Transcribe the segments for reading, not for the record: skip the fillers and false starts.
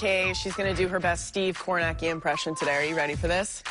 Okay, she's going to do her best Steve Kornacki impression today. Are you ready for this?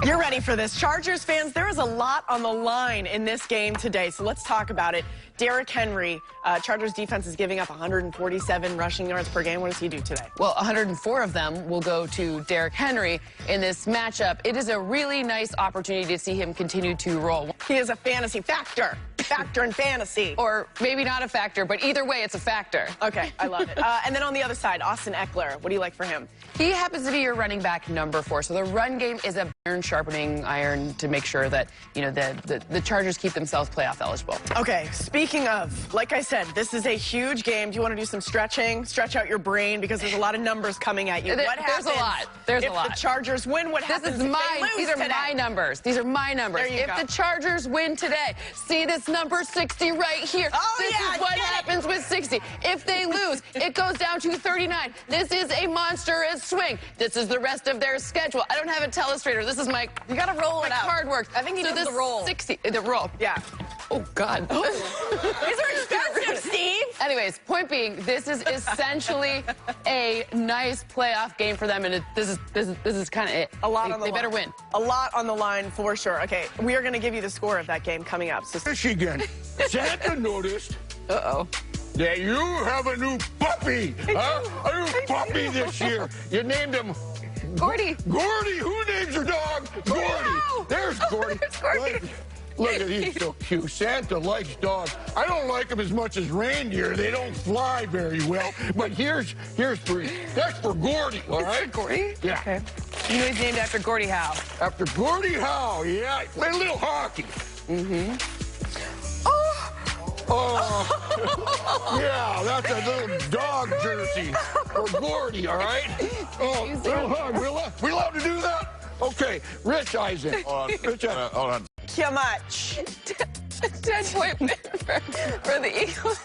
You're ready for this. Chargers fans, there is a lot on the line in this game today, so let's talk about it. Derrick Henry, Chargers defense is giving up 147 rushing yards per game. What does he do today? Well, 104 of them will go to Derrick Henry in this matchup. It is a really nice opportunity to see him continue to roll. He is a fantasy factor. Factor in fantasy. Or maybe not a factor, but either way, it's a factor. Okay, I love it. And then on the other side, Austin Eckler. What do you like for him? He happens to be your running back number 4. So the run game is a iron-sharpening iron to make sure that, you know, the Chargers keep themselves playoff eligible. Okay, speaking of, like I said, this is a huge game. Do you want to do some stretching? Stretch out your brain because there's a lot of numbers coming at you. What happens? There's a lot. There's a lot. If the Chargers win, what happens if they lose These are today? my numbers. These are my numbers. There you go. The Chargers win today, see this number 60 right here. Oh, this is what happens with 60. If they lose, it goes down to 39. This is a monstrous swing. This is the rest of their schedule. I don't have a telestrator. This is my You got to roll it out. card works. I think he does the roll. 60, the roll. Yeah. Oh, God. These are expensive, Steve. Anyways, point being, this is essentially a nice playoff game for them, and this is kind of it. A lot on the line. They better win. A lot on the line for sure. Okay, we are going to give you the score of that game coming up. So Michigan, Santa noticed Uh-oh. that you have a new puppy, huh? A new puppy this year. You named him Gordy. Gordy. Who names your dog? Gordy. Wow. There's Gordy. There's Gordy. Look at he's so cute. Santa likes dogs. I don't like them as much as reindeer. They don't fly very well. But here's for that's for Gordy. All right, Gordy? Yeah. Okay. You know he's named after Gordie Howe. After Gordie Howe, yeah. Play a little hockey. Mm-hmm. Oh, yeah, that's a little dog jersey for Gordy, all right? Oh, little hug. We allowed to do that? Okay, Rich Eisen. Rich Eisen. Hold on. how much? 10-point win for the Eagles.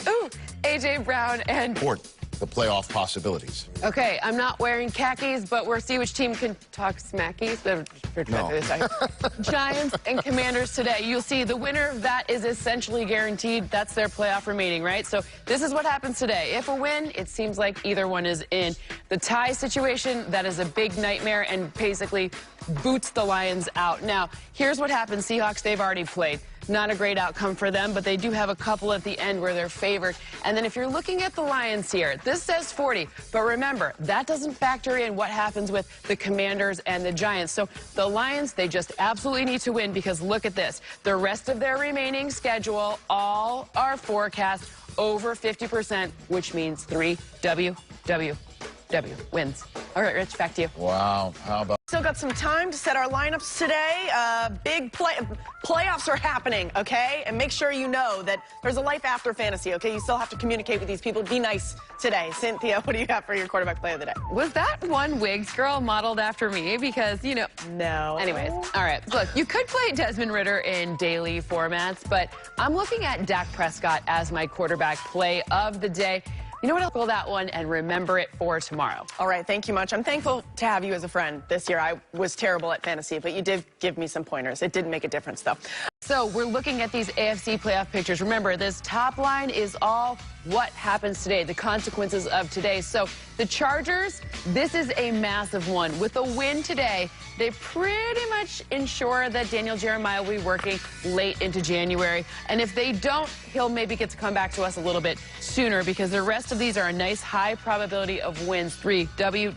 Ooh, A.J. Brown and... The playoff possibilities. Okay, I'm not wearing khakis, but we'll see which team can talk smackies. No. Giants and Commanders today. You'll see the winner of that is essentially guaranteed. That's their playoff remaining, right? So this is what happens today. If a win, it seems like either one is in. The tie situation, that is a big nightmare and basically boots the Lions out. Now, here's what happens. Seahawks, they've already played. Not a great outcome for them, but they do have a couple at the end where they're favored. And then if you're looking at the Lions here, this says 40. But remember, that doesn't factor in what happens with the Commanders and the Giants. So the Lions, they just absolutely need to win because look at this. The rest of their remaining schedule, all are forecast over 50%, which means 3 W wins. All right, Rich, back to you. Wow. How about... Still got some time to set our lineups today. Big playoffs are happening, okay? And make sure you know that there's a life after fantasy, okay? You still have to communicate with these people. Be nice today. Cynthia, what do you have for your quarterback play of the day? Was that one Wigs girl modeled after me? Because, you know... No. Anyways, all right. Look, you could play Desmond Ridder in daily formats, but I'm looking at Dak Prescott as my quarterback play of the day. You know what? I'll pull that one and remember it for tomorrow. All right, thank you much. I'm thankful to have you as a friend this year. I was terrible at fantasy, but you did give me some pointers. It didn't make a difference, though. So we're looking at these AFC playoff pictures. Remember, this top line is all what happens today, the consequences of today. So the Chargers, this is a massive one. With a win today, they pretty much ensure that Daniel Jeremiah will be working late into January. And if they don't, he'll maybe get to come back to us a little bit sooner because the rest of these are a nice high probability of wins. 3 W.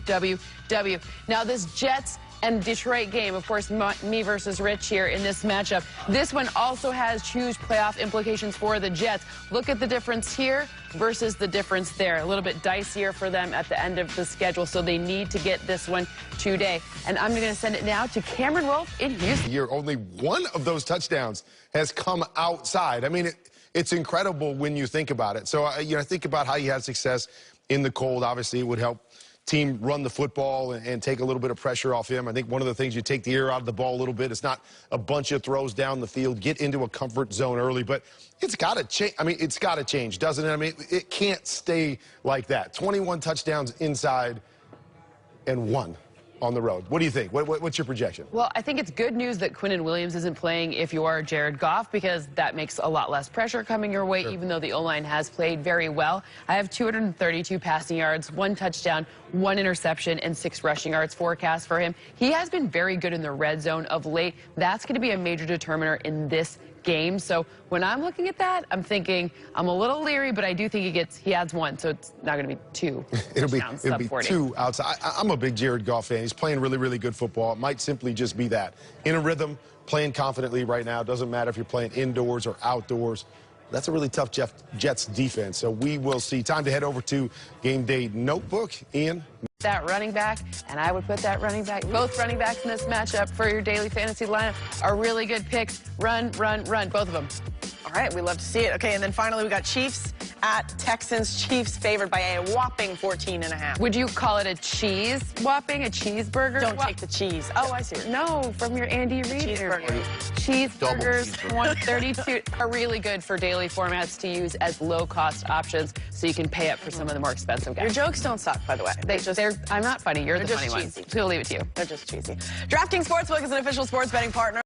Now this Jets and Detroit game, of course, me versus Rich here in this matchup. This one also has huge playoff implications for the Jets. Look at the difference here versus the difference there. A little bit dicier for them at the end of the schedule, so they need to get this one today. And I'm going to send it now to Cameron Wolf in Houston. Here, only one of those touchdowns has come outside. I mean, it's incredible when you think about it. So, you know, think about how you had success in the cold. Obviously, it would help team run the football and take a little bit of pressure off him. I think one of the things, you take the air out of the ball a little bit. It's not a bunch of throws down the field. Get into a comfort zone early. But it's got to change. I mean, it's got to change, doesn't it? I mean, it can't stay like that. 21 touchdowns inside and 1 on the road. What do you think? What's your projection? Well, I think it's good news that Quinnen Williams isn't playing if you are Jared Goff, because that makes a lot less pressure coming your way, even though the O-line has played very well. I have 232 passing yards, 1 touchdown, 1 interception, and 6 rushing yards forecast for him. He has been very good in the red zone of late. That's going to be a major determiner in this game. So when I'm looking at that, I'm thinking I'm a little leery, but I do think he adds 1, so it's not going to be 2. It'll be 2 outside. I'm a big Jared Goff fan. He's playing really, really good football. It might simply just be that. In a rhythm, playing confidently right now. Doesn't matter if you're playing indoors or outdoors. That's a really tough Jets defense. So we will see. Time to head over to Game Day Notebook. Ian? That running back, and I would put that running back, both running backs in this matchup for your daily fantasy lineup are really good picks. Run, run, run, both of them. All right, we love to see it. Okay, and then finally we got Chiefs at Texans. Chiefs favored by a whopping 14.5. Would you call it a cheese whopping, a cheeseburger? Don't take the cheese. Oh, I see. No, from your Andy Reid interview. Cheeseburgers, 132 are really good for daily formats to use as low-cost options, so you can pay up for some of the more expensive guys. Your jokes don't suck, by the way. I'm not funny. You're the funny one. cheesy. We'll leave it to you. They're just cheesy. DraftKings Sportsbook is an official sports betting partner.